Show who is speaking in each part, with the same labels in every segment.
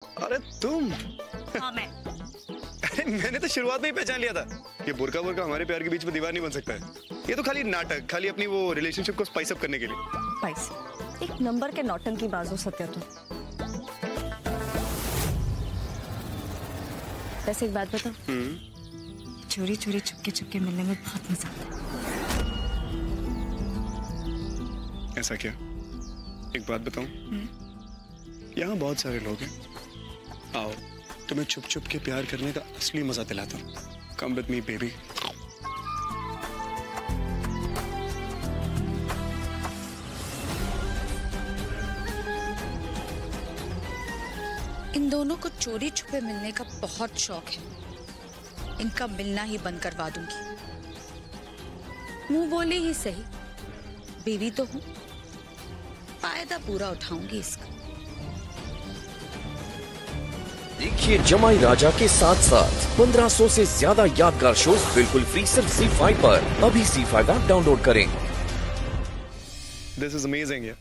Speaker 1: अरे तुम?
Speaker 2: हाँ मैं।
Speaker 1: अरे मैंने तो शुरुआत में ही पहचान लिया था कि बुर्का बुर्का हमारे प्यार के बीच में दीवार नहीं बन सकता है। ये तो खाली नाटक, खाली अपनी वो रिलेशनशिप को स्पाइस अप करने के लिए।
Speaker 2: स्पाइस? एक नंबर के नौटंकी बाज हो सत्या तुम। वैसे एक बात बताओ, चोरी चोरी चुपके चुपके मिलने में बहुत मजा आता है।
Speaker 1: ऐसा क्या? एक बात बताऊं, यहाँ बहुत सारे लोग हैं। आओ तुम्हें छुप छुप के प्यार करने का असली मजा दिलाता हूँ। Come with me baby.
Speaker 3: इन दोनों को चोरी छुपे मिलने का बहुत शौक है। इनका मिलना ही बंद करवा दूंगी। मुंह बोले ही सही, बीवी तो हूं, फायदा पूरा उठाऊंगी इसका।
Speaker 4: देखिए जमाई राजा के साथ साथ 1500 से ज्यादा यादगार शोज बिल्कुल फ्री सिर्फ ZEE5 पर। अभी ZEE5 ऐप डाउनलोड करें।
Speaker 1: दिस इज अमेजिंग यार।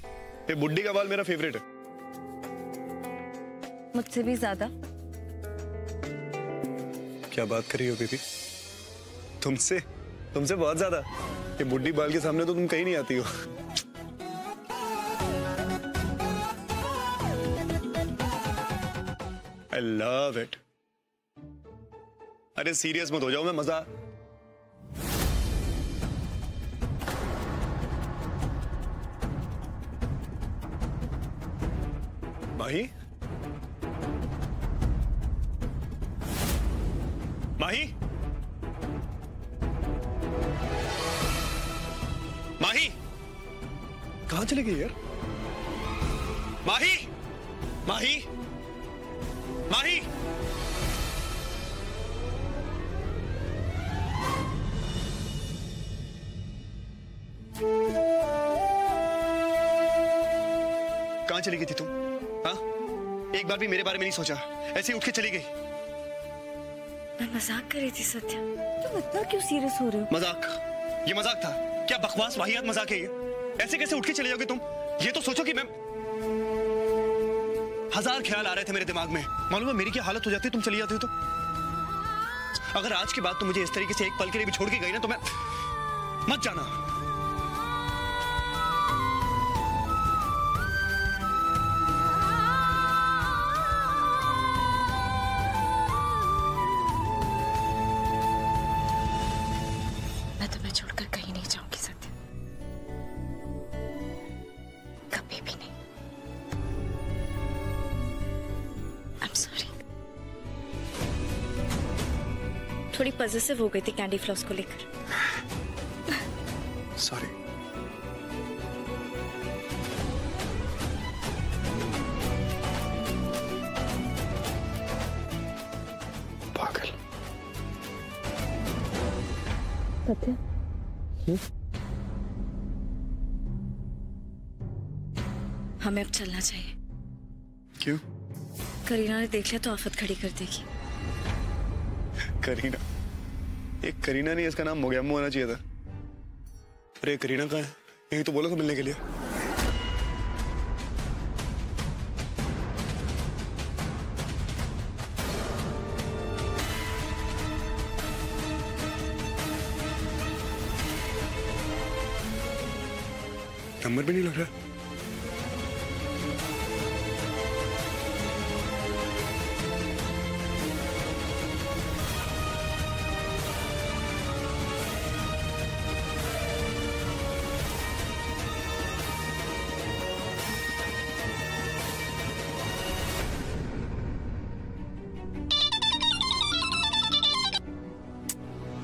Speaker 1: ये बुड्ढी का बाल मेरा फेवरेट है।
Speaker 2: मुझसे भी ज्यादा।
Speaker 1: क्या बात कर रही हो बेबी? तुमसे तुमसे बहुत ज्यादा। ये बुड्ढी बाल के सामने तो तुम कहीं नहीं आती हो। I love it. अरे सीरियस मत हो जाओ, मैं मजा। माही? माही? माही? कहाँ चले गई यार? माही? माही? माही? कहाँ चली गई थी तुम? हाँ? एक बार भी मेरे बारे में नहीं सोचा, ऐसे ही उठ के चली गई।
Speaker 2: मैं मजाक कर रही थी सत्या। तुम इतना क्यों सीरियस हो रहे हो?
Speaker 1: मजाक? ये मजाक था? क्या बकवास वाहियात मजाक है ये? ऐसे कैसे उठ के चले जाओगे तुम? ये तो सोचो कि मैं हजार ख्याल आ रहे थे मेरे दिमाग में। मालूम है मेरी क्या हालत हो जाती है तुम चली जाती हो तो। अगर आज के बाद तुम मुझे इस तरीके से एक पल के लिए भी छोड़ के गई ना तो मैं मत जाना।
Speaker 3: मैं तुम्हें छोड़कर कहीं नहीं जाऊंगी सत्या, कभी भी नहीं। I'm sorry.
Speaker 2: थोड़ी पॉजिटिव हो गई थी कैंडी फ्लॉस को लेकर।
Speaker 1: सॉरी। पागल।
Speaker 2: सत्या, हमें अब चलना चाहिए।
Speaker 1: क्यों?
Speaker 2: करीना ने देख लिया तो आफत खड़ी कर देगी।
Speaker 1: करीना? एक करीना नहीं, इसका नाम मोगैम्बो होना चाहिए था। अरे करीना कहाँ है? यही तो बोला था मिलने के लिए। नंबर भी नहीं लग रहा।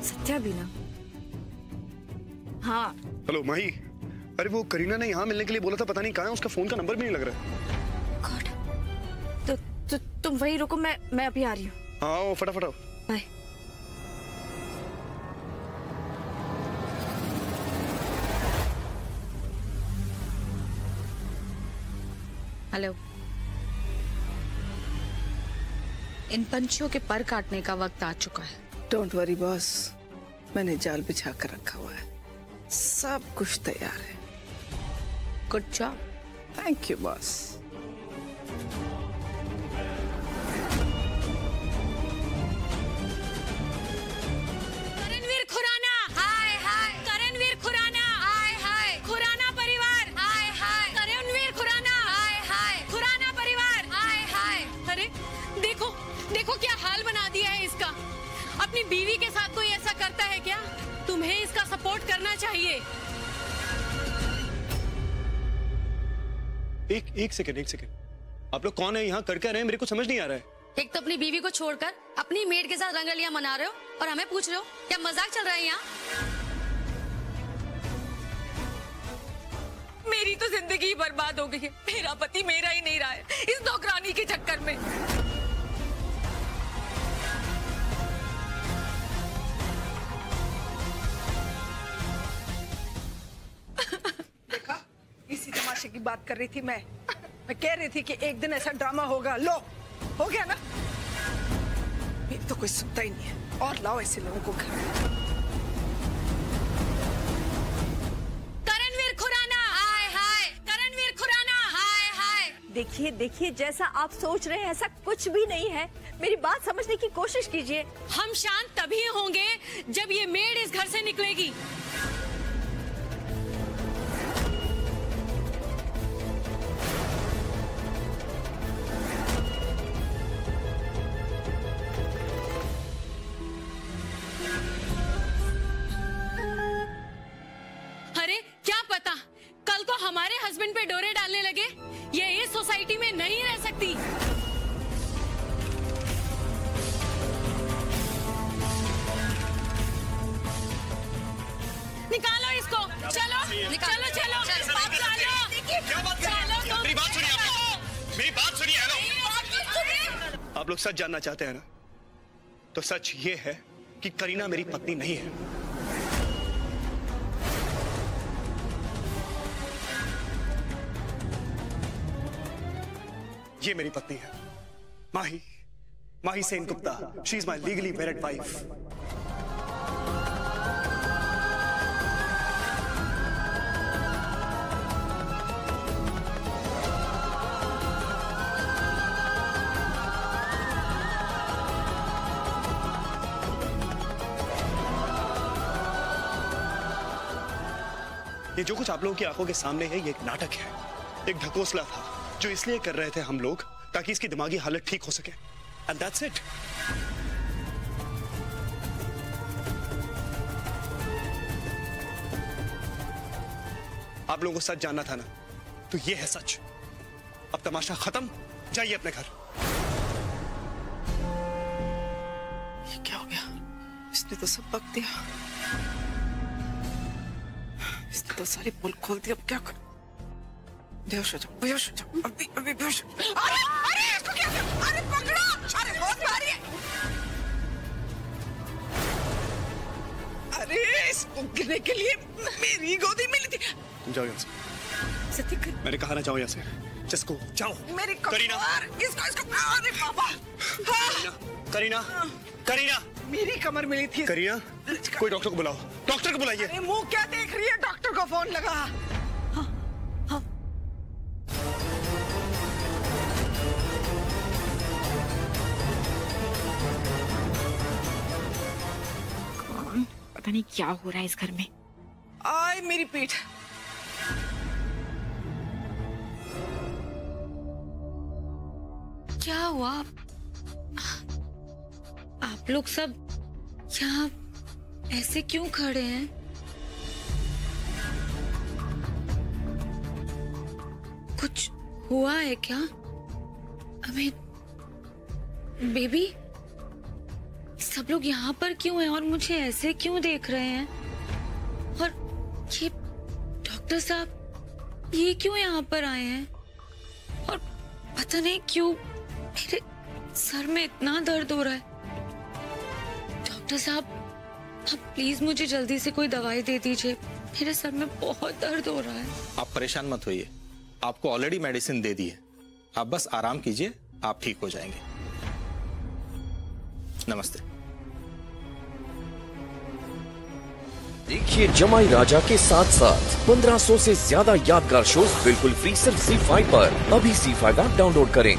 Speaker 2: सत्या भी ना। हाँ
Speaker 1: हेलो माही। अरे वो करीना ने यहाँ मिलने के लिए बोला था, पता नहीं कहाँ है, उसका फोन का नंबर भी नहीं लग रहा है।
Speaker 2: गॉड। तो तुम वहीं रुको, मैं अभी आ रही हूँ।
Speaker 1: हाँ वो फटाफट आओ।
Speaker 2: बाय।
Speaker 3: हेलो। इन पंछियों के पर काटने का वक्त आ चुका है।
Speaker 5: डोंट वरी बॉस, मैंने जाल बिछा कर रखा हुआ है, सब कुछ तैयार है।
Speaker 3: Good job.
Speaker 5: Thank you boss.
Speaker 6: देखो क्या हाल बना दिया है इसका। अपनी बीवी के साथ कोई ऐसा करता है क्या? तुम्हें इसका सपोर्ट करना चाहिए।
Speaker 1: एक सेकंड, आप लोग कौन है, यहाँ कर क्या रहे हैं, मेरे को समझ नहीं आ रहा है।
Speaker 6: एक तो अपनी बीवी को छोड़कर अपनी मेड के साथ रंगरलियां मना रहे हो और हमें पूछ रहे हो क्या मजाक चल रहा है यहाँ? मेरी तो जिंदगी ही बर्बाद हो गई है। मेरा पति मेरा ही नहीं रहा है इस नौकरानी के चक्कर में।
Speaker 5: देखा, इसी तमाशे की बात कर रही थी मैं कह रही थी कि एक दिन ऐसा ड्रामा होगा। लो, हो गया ना। मेरी तो कोई सुनता ही नहीं है। और लाओ ऐसे लोगों को घर।
Speaker 6: करणवीर खुराना, हाय हाय। करणवीर खुराना, हाय हाय।
Speaker 7: देखिए जैसा आप सोच रहे हैं ऐसा कुछ भी नहीं है। मेरी बात समझने की कोशिश कीजिए।
Speaker 6: हम शांत तभी होंगे जब ये मेड इस घर से निकलेगी। अरे क्या पता कल को हमारे हस्बैंड पे डोरे डालने लगे। ये इस सोसाइटी में नहीं रह सकती। निकालो इसको। चलो चलो चलो चलो।
Speaker 1: मेरी बात सुनिए, मेरी बात सुनिए। हेलो, आप लोग सच जानना चाहते हैं ना? तो सच ये है कि करीना मेरी पत्नी नहीं है। ये मेरी पत्नी है, Mahi Sen Gupta. She is my legally married wife. ये जो कुछ आप लोगों की आंखों के सामने है, ये एक नाटक है, एक ढकोसला था जो इसलिए कर रहे थे हम लोग ताकि इसकी दिमागी हालत ठीक हो सके। And that's it. आप लोगों को सच जानना था ना, तो ये है सच। अब तमाशा खत्म, जाइए अपने घर।
Speaker 5: ये क्या हो गया? इसने तो सब बक दिया। इसने तो सारी पुल खोल दी। अब क्या कर? बेहोश हो जाओ, बेहोश हो जाओ, अभी बेहोश। अरे इसको क्या? अरे पकड़ो! अरे बहुत भारी है। अरे इसको गिरने के लिए मेरी गोदी मिली थी।
Speaker 1: जाओ यहाँ से।
Speaker 5: सत्य,
Speaker 1: मैंने कहा ना जाओ यहाँ से। जिसको जाओ।
Speaker 5: मेरी
Speaker 1: करीना,
Speaker 5: इसको अरे बाबा।
Speaker 1: करीना
Speaker 5: मेरी कमर मिली थी।
Speaker 1: करीना, कोई डॉक्टर को बुलाओ, डॉक्टर को बुलाइए।
Speaker 5: अरे मुंह क्या देख रही है? डॉक्टर को फोन लगा।
Speaker 2: पता नहीं क्या हो रहा है इस घर में।
Speaker 5: आय मेरी पीठ।
Speaker 6: क्या हुआ? आप लोग सब यहाँ ऐसे क्यों खड़े हैं? कुछ हुआ है क्या? अमित, बेबी, सब लोग यहाँ पर क्यों हैं और मुझे ऐसे क्यों देख रहे हैं? और ये डॉक्टर साहब ये क्यों यहाँ पर आए हैं? और पता नहीं क्यों मेरे सर में इतना दर्द हो रहा है। डॉक्टर साहब, आप प्लीज मुझे जल्दी से कोई दवाई दे दीजिए, मेरे सर में बहुत दर्द हो रहा है।
Speaker 8: आप परेशान मत होइए, आपको ऑलरेडी मेडिसिन दे दी है, आप बस आराम कीजिए, आप ठीक हो जाएंगे। नमस्ते।
Speaker 4: देखिए जमाई राजा के साथ साथ 1500 से ज्यादा यादगार शोज बिल्कुल फ्री सिर्फ ZEE5 पर। अभी ZEE5 ऐप डाउनलोड करें।